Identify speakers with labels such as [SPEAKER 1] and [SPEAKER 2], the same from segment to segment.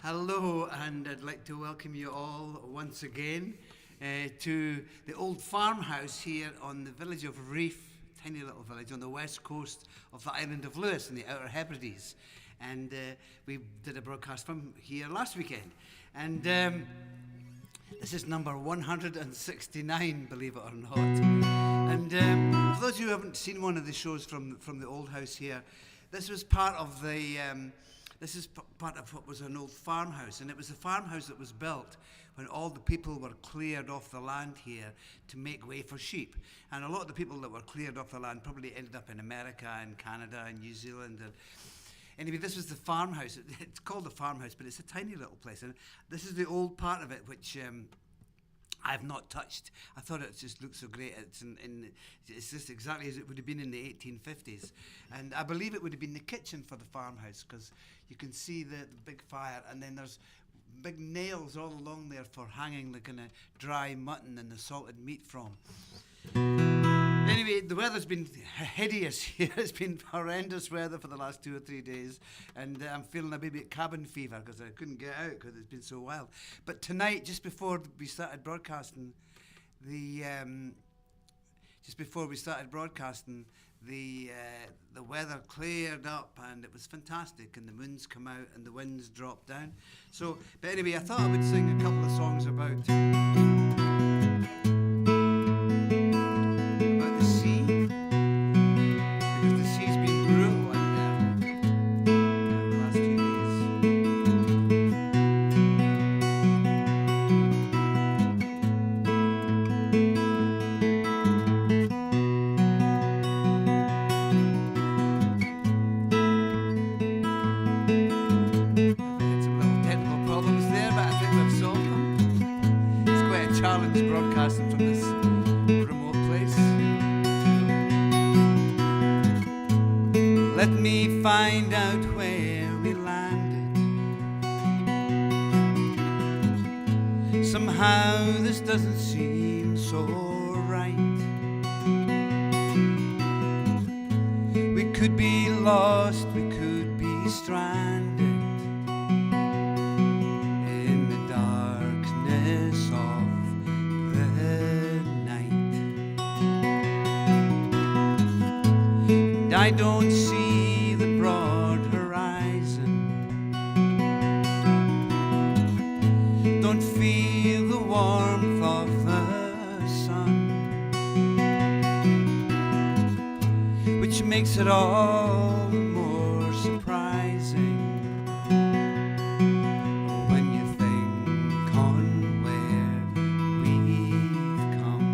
[SPEAKER 1] Hello, and I'd like to welcome you all once again to the old farmhouse here on the village of Reef, tiny little village on the west coast of the island of Lewis in the Outer Hebrides. And we did a broadcast from here last weekend. And this is number 169, believe it or not. And for those of you who haven't seen one of the shows from the old house here, this was part of the... This is part of what was an old farmhouse, and it was a farmhouse that was built when all the people were cleared off the land here to make way for sheep. And a lot of the people that were cleared off the land probably ended up in America and Canada and New Zealand. And anyway, this was the farmhouse. It's called the farmhouse, but it's a tiny little place. And this is the old part of it, which I've not touched. I thought it just looked so great. It's just exactly as it would have been in the 1850s. And I believe it would have been the kitchen for the farmhouse, because you can see the big fire, and then there's big nails all along there for hanging the kind of dry mutton and the salted meat from. Anyway, the weather's been hideous here. It's been horrendous weather for the last 2 or 3 days, and I'm feeling a bit cabin fever because I couldn't get out because it's been so wild. But tonight, just before we started broadcasting, the weather cleared up and it was fantastic, and the moon's come out and the winds dropped down. So, but anyway, I thought I would sing a couple of songs about the sea, because the sea's been brutal out there the last few challenge broadcasting from this remote place. Let me find out where we landed. Somehow this doesn't seem so right. We could be lost, we could be stranded in the darkness of I don't see the broad horizon, don't feel the warmth of the sun, which makes it all the more surprising when you think on where we've come.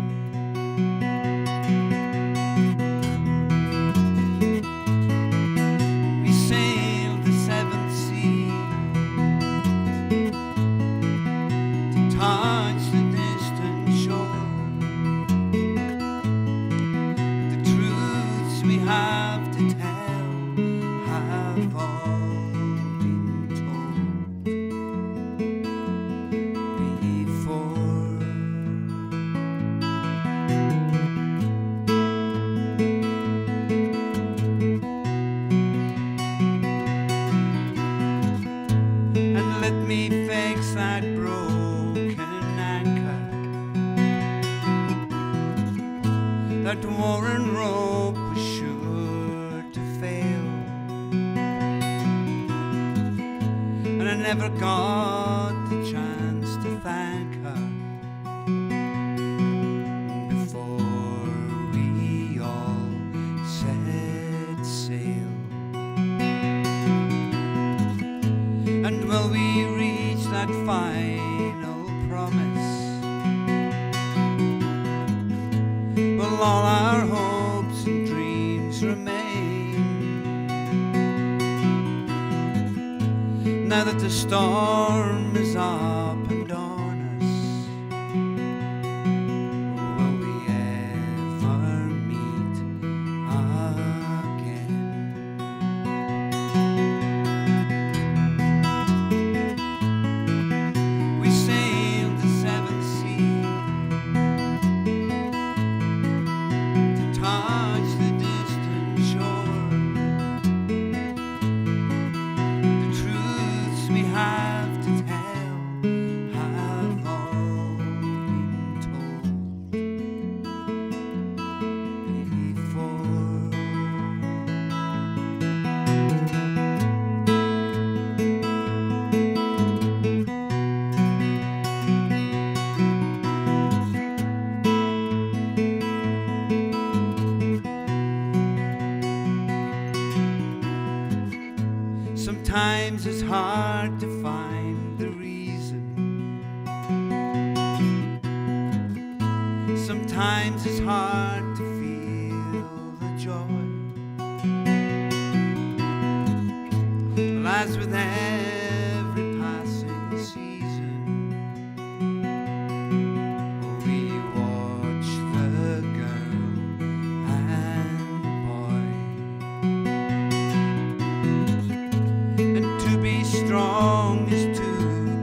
[SPEAKER 1] That worn rope was sure to fail, and I never got the chance to thank her before we all set sail. And will we reach that final promise? Will all our hopes and dreams remain? Now that the storm is up and on us, will we ever meet again? We sailed the seven seas, touch the distant shore. The truths we have to Sometimes it's hard to find the reason. Sometimes it's hard to feel the joy. But as with every passing season, we watch the girl and boy. And to be strong is to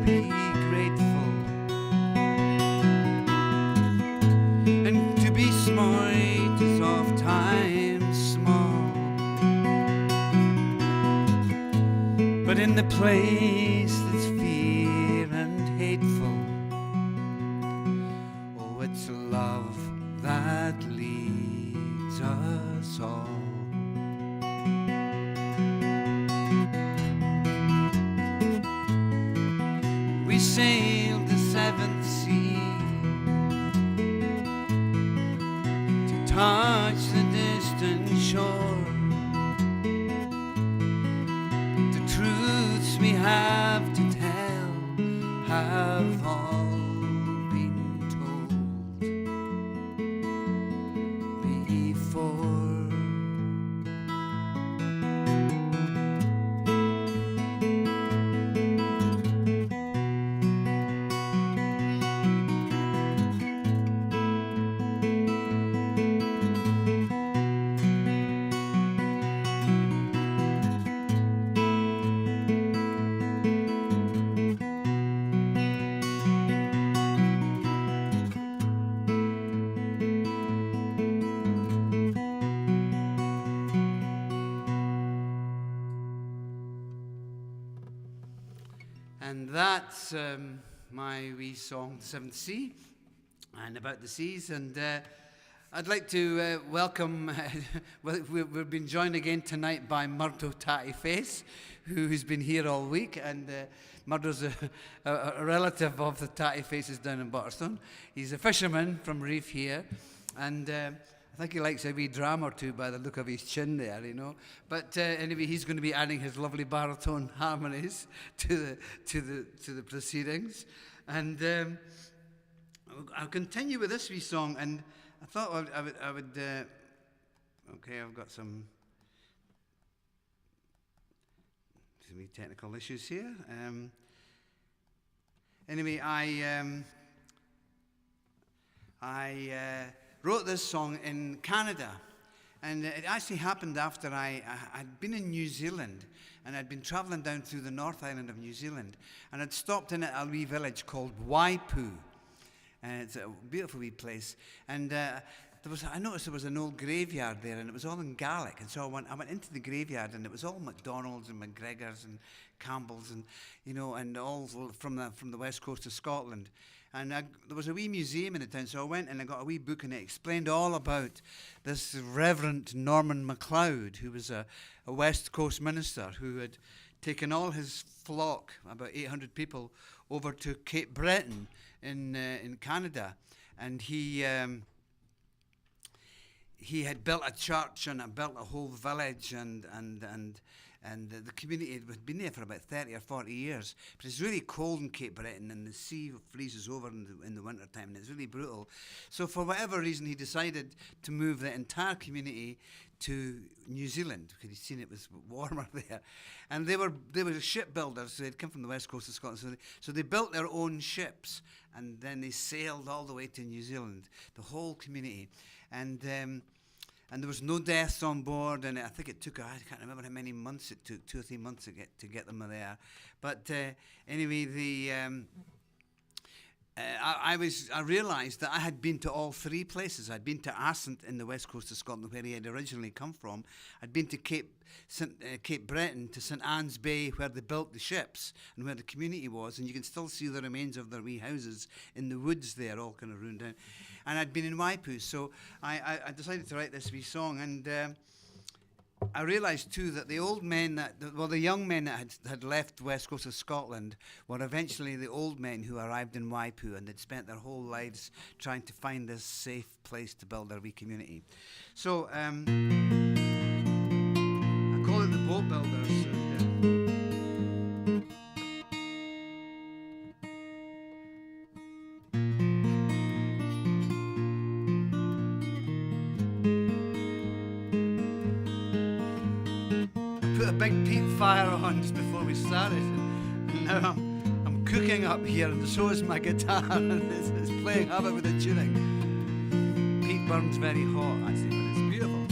[SPEAKER 1] be grateful, and to be smart is oft times small. But in the place that's fear and hateful, oh, it's love that leads us all. We sailed the seventh sea to touch the distant shore. The truths we have to tell have all been told before. And that's my wee song, The Seventh Sea, and about the seas. And I'd like to welcome, well, we've been joined again tonight by Murdo Tatty Face, who's been here all week. And Murdo's a relative of the Tatty Faces down in Butterstone. He's a fisherman from Reef here. And I think he likes a wee dram or two by the look of his chin there, you know. But anyway, he's going to be adding his lovely baritone harmonies to the proceedings, and I'll continue with this wee song. And I thought I would. Okay, I've got some wee technical issues here. Anyway, I wrote this song in Canada, and it actually happened after I'd been in New Zealand, and I'd been travelling down through the North Island of New Zealand, and I'd stopped in at a wee village called Waipu, and it's a beautiful wee place. And I noticed there was an old graveyard there, and it was all in Gaelic, and so I went into the graveyard, and it was all McDonald's and McGregor's and Campbell's, and you know, and all from the west coast of Scotland. And there was a wee museum in the town, so I went and I got a wee book, and it explained all about this Reverend Norman MacLeod, who was a West Coast minister who had taken all his flock, about 800 people, over to Cape Breton in Canada. And he had built a church and built a whole village, and the community had been there for about 30 or 40 years. But it's really cold in Cape Breton, and the sea freezes over in the winter time, and it's really brutal. So for whatever reason, he decided to move the entire community to New Zealand, because he'd seen it was warmer there. And they were shipbuilders. They'd come from the west coast of Scotland, so they built their own ships, and then they sailed all the way to New Zealand, the whole community. And there was no deaths on board, and I think it took, I can't remember how many months it took, 2 or 3 months to get them there. But anyway, I realised that I had been to all three places. I'd been to Assynt in the west coast of Scotland, where he had originally come from. I'd been to Cape Breton, to St Anne's Bay, where they built the ships and where the community was, and you can still see the remains of their wee houses in the woods there, all kind of ruined down. And I'd been in Waipu, so I decided to write this wee song. And I realised too that the young men that had left the west coast of Scotland were eventually the old men who arrived in Waipu, and they'd spent their whole lives trying to find this safe place to build their wee community. So I call it the Boat Builders. And, big peat fire on just before we started, and now I'm cooking up here, and so is my guitar, and it's playing havoc with the tuning. Peat burns very hot, actually, but it's beautiful.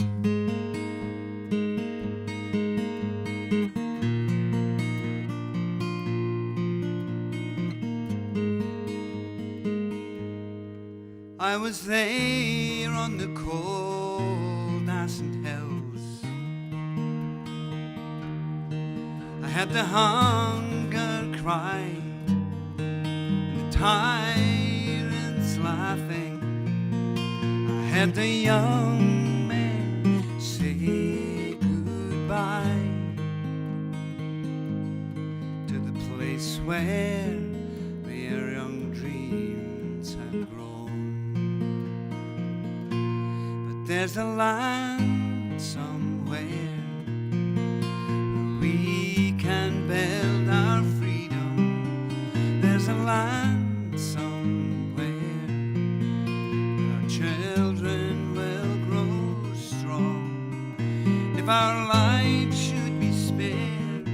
[SPEAKER 1] I was there on the cold Ascent Hills. I had the hunger cry and the tyrants laughing. I had the young men say goodbye to the place where their young dreams had grown. There's a land somewhere where we can build our freedom. There's a land somewhere where our children will grow strong. If our lives should be spared,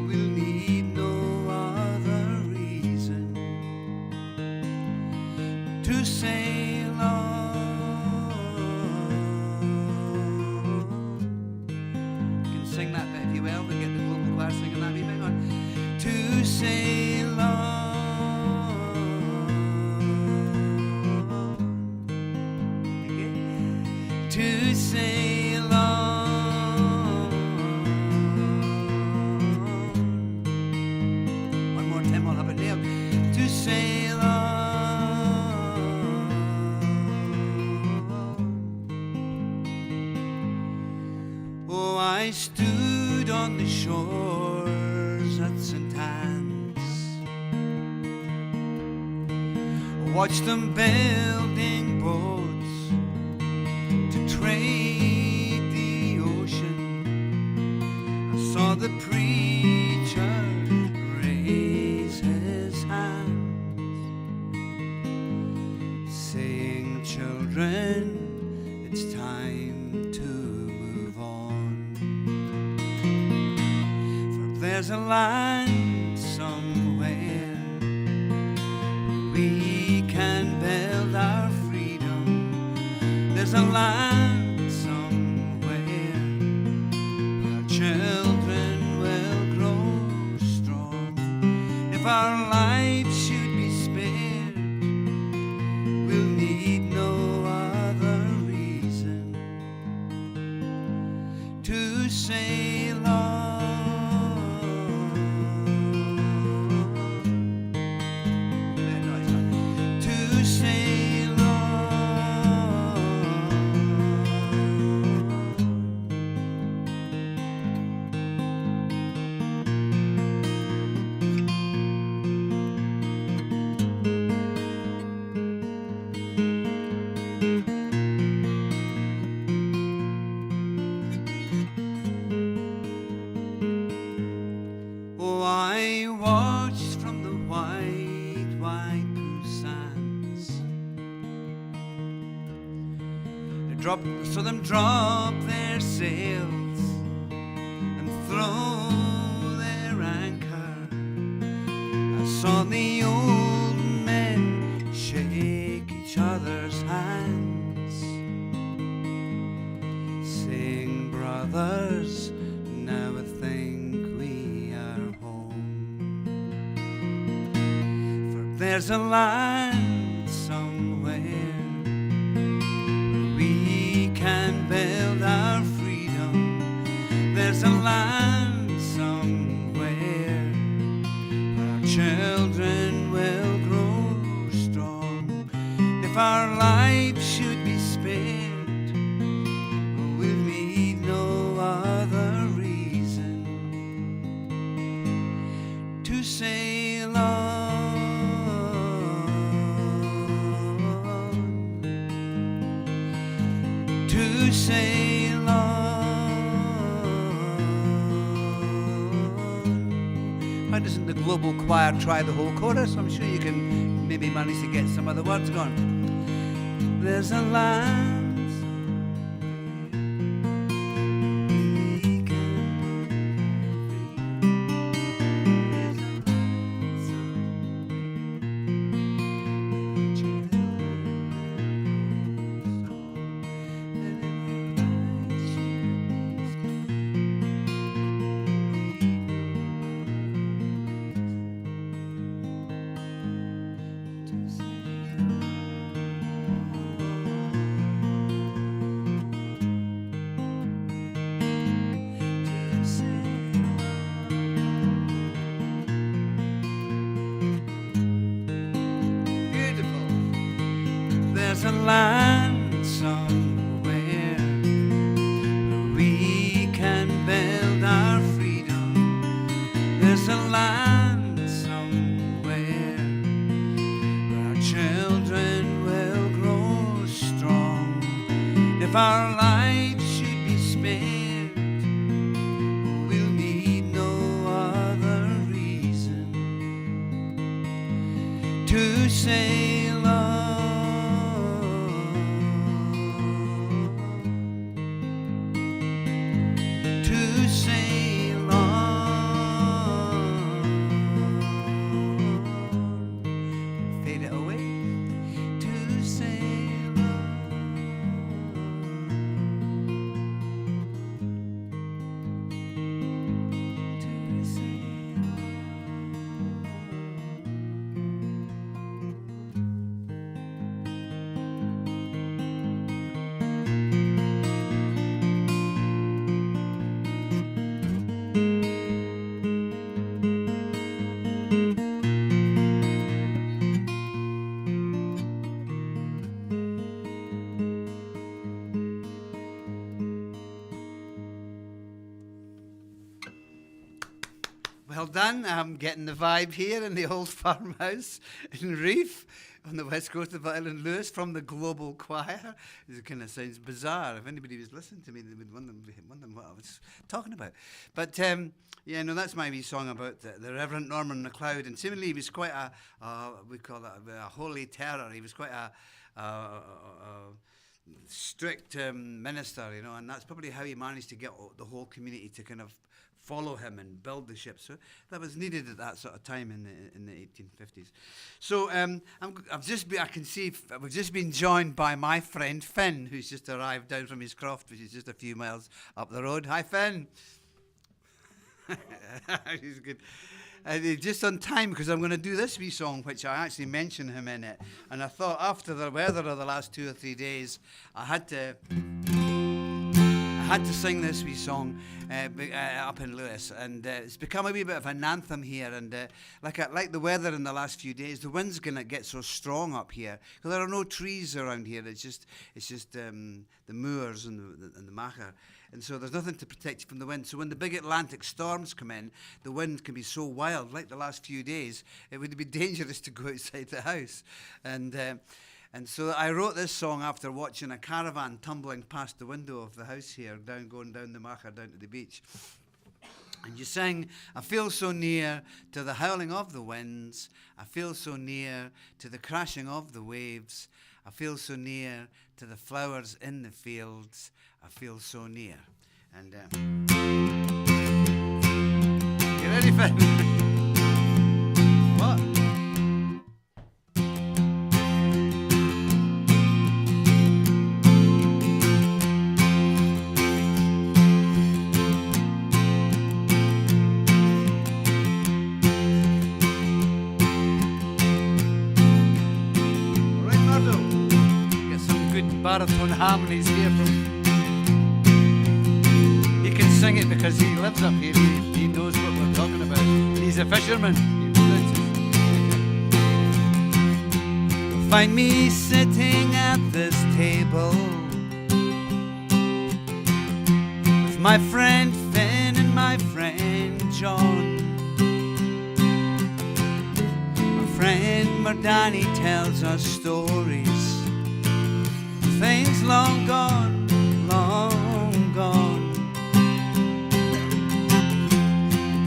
[SPEAKER 1] we'll need no other reason to sail on. Sing that bit if you will, but get the global choir singing that wee bit on. To sail on. Okay. To sail on. One more time, I'll have it nailed. To sail on. Oh, I stood on the shores at St. Anne's, watched them building boats to trade the ocean. I saw the preacher raise his hands, saying, "Children, it's time to move on. There's a land somewhere where we can build our freedom. There's a land somewhere where our children will grow strong. If our lives should be spared, we'll need no other reason to sail on. So them drop their sails and throw their anchor. I saw the old men shake each other's hands, saying, "Brothers, now I think we are home." For there's a land somewhere can build our freedom. There's a land somewhere where our children will grow strong. If our lives should be spared, we'll need no other reason to sail on. To sail on. Why doesn't the global choir try the whole chorus? I'm sure you can maybe manage to get some of the words gone. There's a land we can There's a land somewhere where we can build our freedom. There's a land somewhere where our children will grow strong. If our lives should be spared, we'll need no other reason to sail on. To sail on. Fade it away. To sail on. To sail Well done. I'm getting the vibe here in the old farmhouse in Reef on the west coast of Island Lewis from the Global Choir. It kind of sounds bizarre. If anybody was listening to me, they would wonder what I was talking about. But yeah, no, that's my wee song about the Reverend Norman MacLeod. And similarly, he was quite we call it a holy terror. He was quite a strict minister, you know, and that's probably how he managed to get the whole community to kind of follow him and build the ship. So that was needed at that sort of time in the 1850s. So we've just been joined by my friend Finn, who's just arrived down from his croft, which is just a few miles up the road. Hi, Finn. He's good. Just on time, because I'm going to do this wee song, which I actually mention him in it. And I thought after the weather of the last 2 or 3 days, I had to sing this wee song up in Lewis, and it's become a wee bit of an anthem here. And like the weather in the last few days, the wind's gonna get so strong up here because there are no trees around here. It's just the moors and the macher, and so there's nothing to protect you from the wind. So when the big Atlantic storms come in, the wind can be so wild. Like the last few days, it would be dangerous to go outside the house, and so I wrote this song after watching a caravan tumbling past the window of the house here, going down the Macher, down to the beach. And you sing, I feel so near to the howling of the winds. I feel so near to the crashing of the waves. I feel so near to the flowers in the fields. I feel so near. And you ready, Finn? What? Baritone harmonies here from. He can sing it because he lives up here. He knows what we're talking about. He's a fisherman. You'll find me sitting at this table with my friend Finn and my friend John. My friend Mardani tells us stories, things long gone, long gone.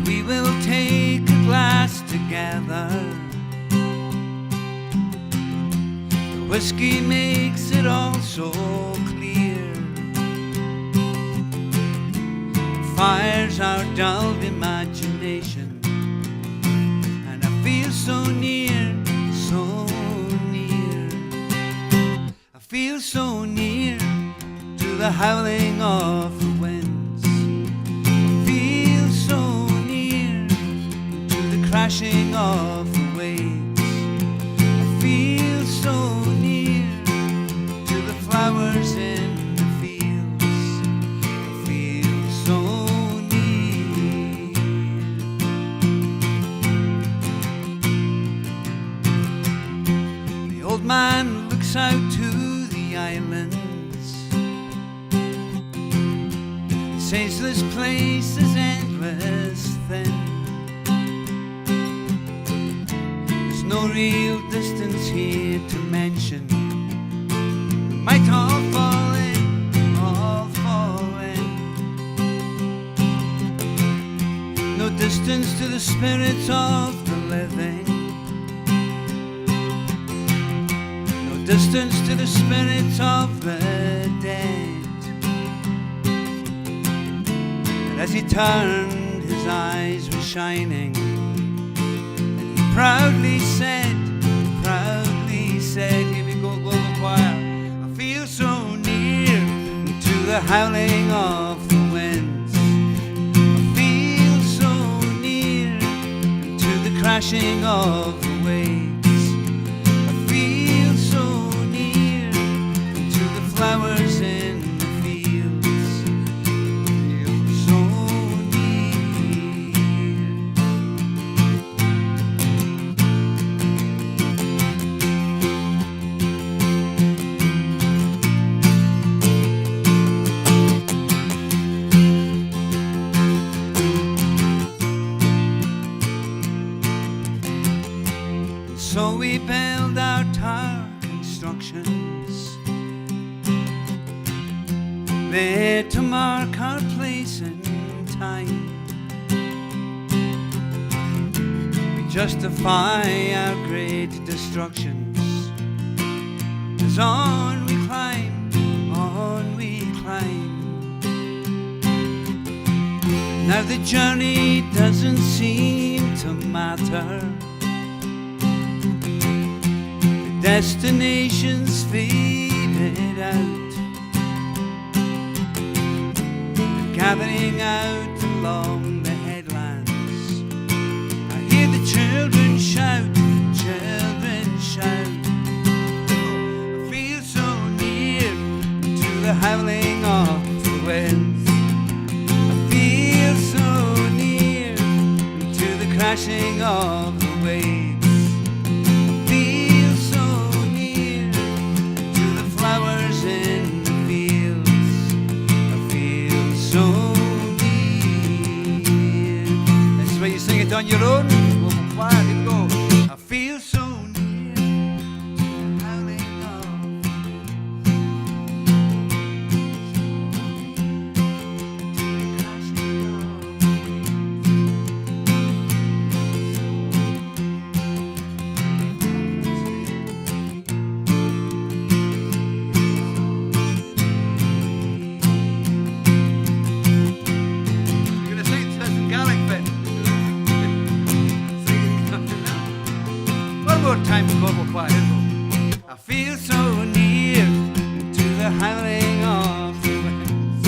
[SPEAKER 1] We will take a glass together. The whiskey makes it all so clear. Fires our dulled imagination, and I feel so near, so feel so near to the howling of the winds. I feel so near to the crashing of the waves. I feel so near to the flowers in the fields. I feel so near. The old man looks out to islands. Changeless places, endless thin. There's no real distance here to mention. We might all fall in, all fall in. No distance to the spirit of the living. No distance to the spirit of the dead. As he turned, his eyes were shining, and he proudly said, here we go, global choir, I feel so near to the howling of the winds. I feel so near to the crashing of the waves. I feel so near to the flowers in the fields. So we build our tower constructions there to mark our place in time. We justify our great destructions as on we climb, on we climb. Now the journey doesn't seem to matter. Destinations faded out. They're gathering out along the headlands. I hear the children shout, children shout. I feel so near to the howling of the winds. I feel so near to the crashing of the waves. Flowers in the fields, I feel so near. That's why you sing it on your own. Global choir, here we go. I feel so near to the howling of the crashing of the time to global choir. I feel so near to the howling of the winds.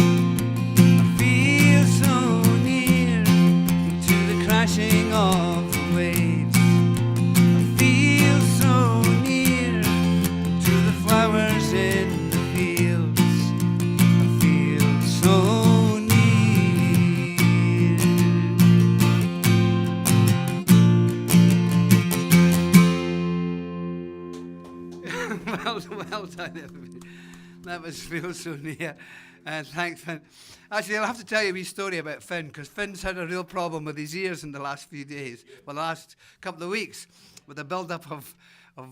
[SPEAKER 1] I feel so near to the crashing of the waves. I feel so near to the flowers in the fields. I feel so well done, everybody. That was Feel So Near. Thanks, Finn. Actually, I'll have to tell you a wee story about Finn, because Finn's had a real problem with his ears in the last few days, well, the last couple of weeks, with a build-up of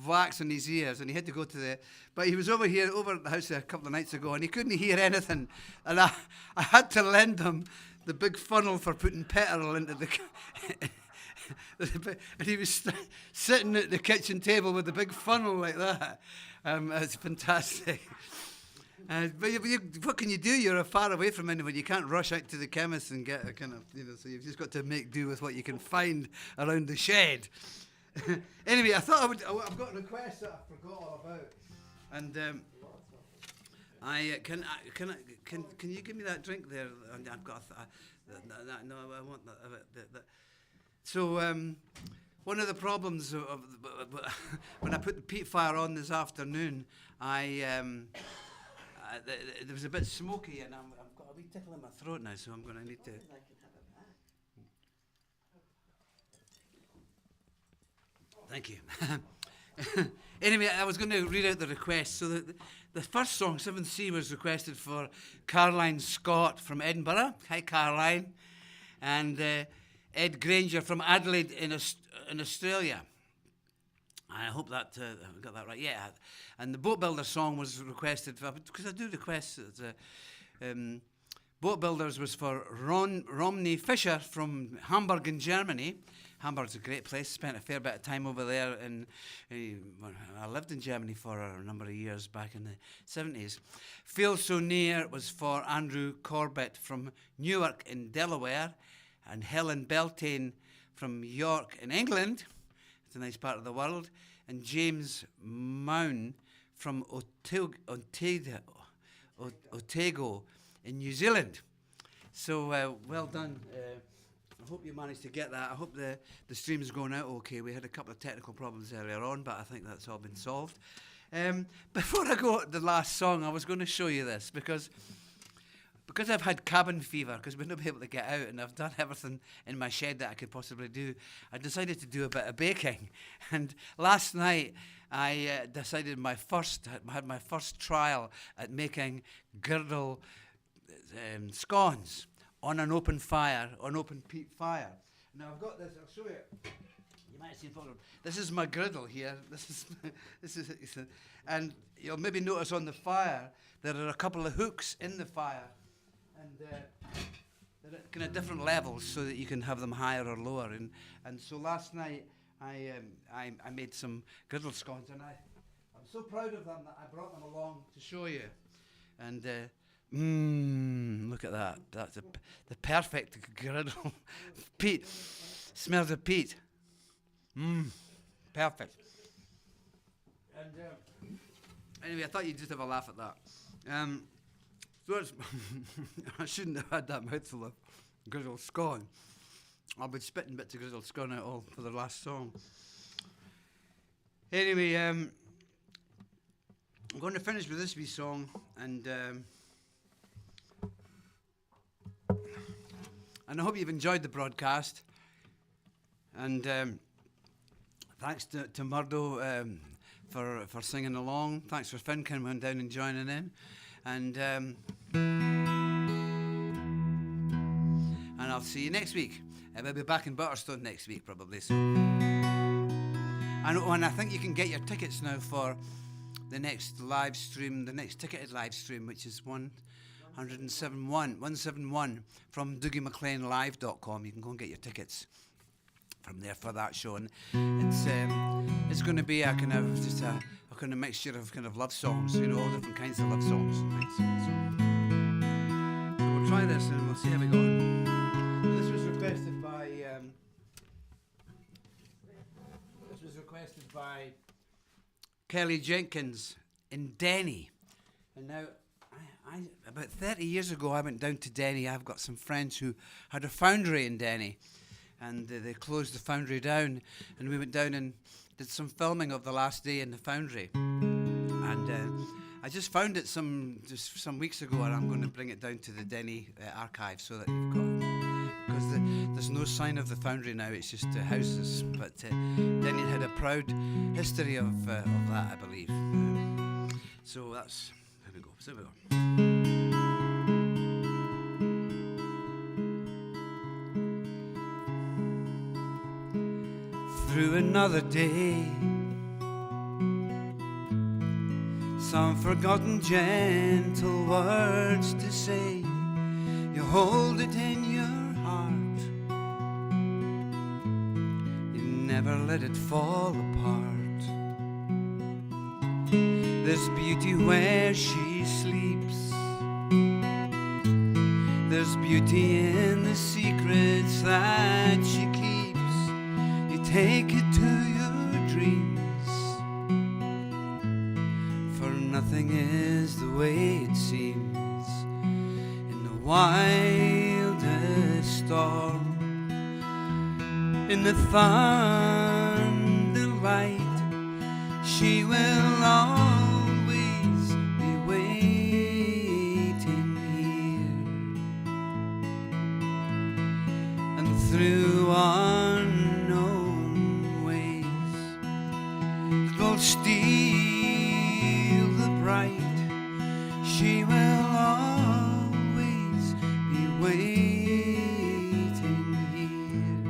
[SPEAKER 1] wax in his ears, and he had to go to the... But he was over at the house a couple of nights ago, and he couldn't hear anything, and I had to lend him the big funnel for putting petrol into the... And he was sitting at the kitchen table with a big funnel like that. It's fantastic. But what can you do? You're far away from anyone. You can't rush out to the chemist and get a kind of, so you've just got to make do with what you can find around the shed. Anyway, I thought I've got a request that I forgot all about. And can you give me that drink there? I've got no, I want that. So one of the problems of when I put the peat fire on this afternoon, it was a bit smoky, and I've got a wee tickle in my throat now, so I'm going to need to. Thank you. Anyway, I was going to read out the request. So The first song, 7C, was requested for Caroline Scott from Edinburgh. Hi, Caroline. And Ed Granger from Adelaide in Australia. I hope that I got that right. Yeah. And the Boat Builder song was requested, because I do request Boat Builders was for Romney Fischer from Hamburg in Germany. Hamburg's a great place. Spent a fair bit of time over there. And I lived in Germany for a number of years back in the 70s. Feel So Near was for Andrew Corbett from Newark in Delaware. And Helen Beltane from York in England. It's a nice part of the world. And James Mown from Otago in New Zealand. So well done. I hope you managed to get that. I hope the stream's going out okay. We had a couple of technical problems earlier on, but I think that's all been solved. Before I go to the last song, I was going to show you this because I've had cabin fever, because we've not been able to get out, and I've done everything in my shed that I could possibly do. I decided to do a bit of baking, and last night I decided had my first trial at making girdle scones on an open peat fire. Now I've got this. I'll show you. You might have seen photos. This is my griddle here. This is, and you'll maybe notice on the fire there are a couple of hooks in the fire, and they're at kind of different levels so that you can have them higher or lower. And so last night I made some griddle scones, and I'm so proud of them that I brought them along to show you. And look at that. That's the perfect griddle. Peat. Smells of peat. Perfect. And anyway, I thought you'd just have a laugh at that. So it's I shouldn't have had that mouthful of griddle scone. I'll be spitting bits of griddle scone out all for the last song. Anyway, I'm going to finish with this wee song, and I hope you've enjoyed the broadcast. And thanks to Murdo for singing along. Thanks for Finn coming down and joining in. And I'll see you next week. We'll be back in Butterstone next week, probably. So. And I think you can get your tickets now for the next live stream, the next ticketed live stream, which is 171 from DougieMacLeanLive.com. You can go and get your tickets from there for that show, and it's going to be a kind of just a kind of mixture of kind of love songs, all different kinds of love songs. So we'll try this and we'll see how we go. This was requested by Kelly Jenkins in Denny, and now. About 30 years ago, I went down to Denny. I've got some friends who had a foundry in Denny, and they closed the foundry down, and we went down and did some filming of the last day in the foundry. And I just found it some weeks ago, and I'm going to bring it down to the Denny archive so that you've got it. Because there's no sign of the foundry now, it's just houses. But Denny had a proud history of that, I believe. So that's... Here we go. Through another day, some forgotten gentle words to say. You hold it in your heart, you never let it fall apart. There's beauty where she sleeps, there's beauty in the secrets that she keeps. You take it to your dreams, for nothing is the way it seems. In the wildest storm, in the thunder light, she will always be waiting here. And through unknown ways, gold steal the bright, She will always be waiting here.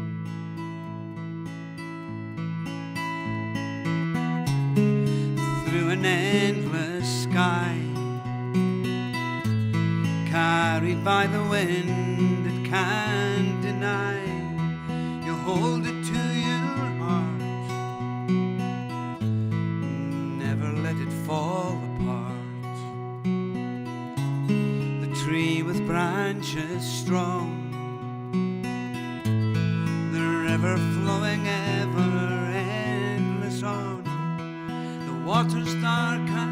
[SPEAKER 1] Through an endless sky, carried by the wind that can't deny, you hold it to your heart, never let it fall apart. The tree with branches strong, the river flowing ever endless on, the waters dark and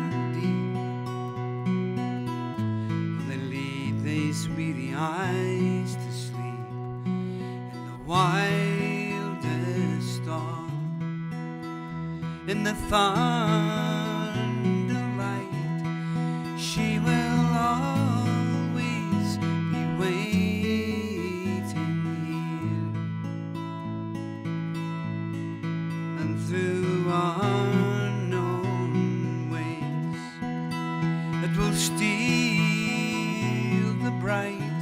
[SPEAKER 1] these weary eyes to sleep in the wildest dawn, in the thunderlight. She will always be waiting here, and through unknown ways that will steal bright,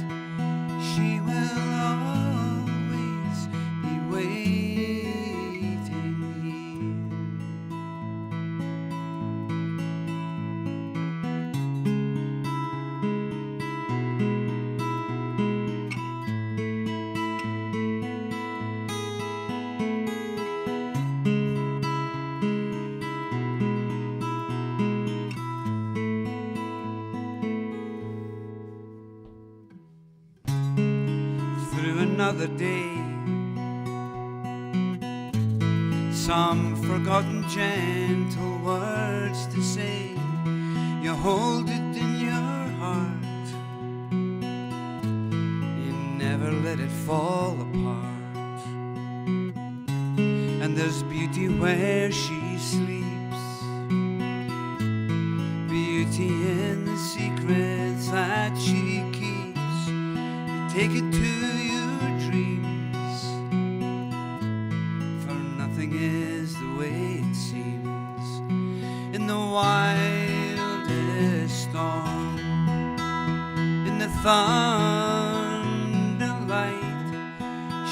[SPEAKER 1] she will always be waiting here. Another day, some forgotten gentle words to say, you hold it in your heart, you never let it fall apart. And there's beauty where she sleeps, beauty in the secrets that she keeps. You take it to your dreams, for nothing is the way it seems. In the wildest storm, in the thunderlight,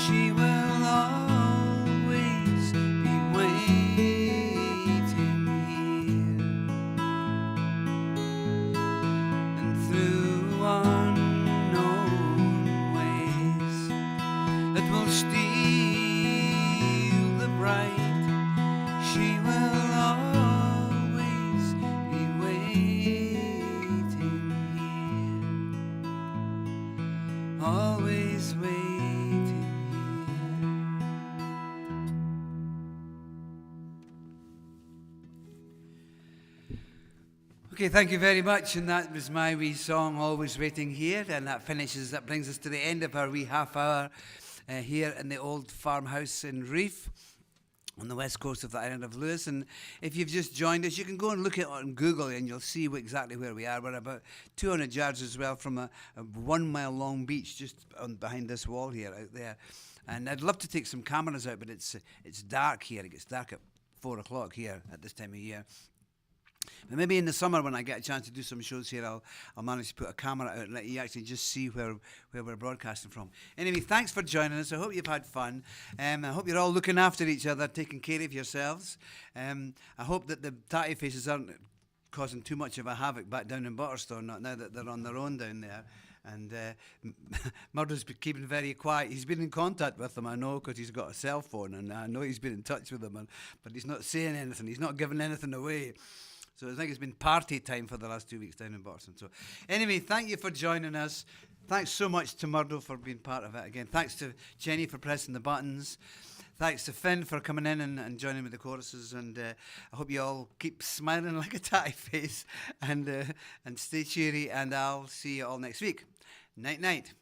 [SPEAKER 1] she will always be waiting here. And through that will steal the bright, she will always be waiting here, always waiting here. Okay, thank you very much, and that was my wee song, Always Waiting Here, and that brings us to the end of our wee half hour here in the old farmhouse in Reef on the west coast of the island of Lewis. And if you've just joined us, you can go and look at it on Google and you'll see exactly where we are. We're about 200 yards as well from a 1 mile long beach just behind this wall here out there. And I'd love to take some cameras out, but it's dark here. It gets dark at 4 o'clock here at this time of year. But maybe in the summer when I get a chance to do some shows here, I'll manage to put a camera out and let you actually just see where we're broadcasting from. Anyway, thanks for joining us. I hope you've had fun. I hope you're all looking after each other, taking care of yourselves. I hope that the tatty faces aren't causing too much of a havoc back down in Butterstone, not now that they're on their own down there. And Murdo's been keeping very quiet. He's been in contact with them, I know, because he's got a cell phone, and I know he's been in touch with them, but he's not saying anything. He's not giving anything away. So I think it's been party time for the last 2 weeks down in Boston. So anyway, thank you for joining us. Thanks so much to Murdo for being part of it again. Thanks to Jenny for pressing the buttons. Thanks to Finn for coming in and joining with the choruses. And I hope you all keep smiling like a tatty face and stay cheery. And I'll see you all next week. Night, night.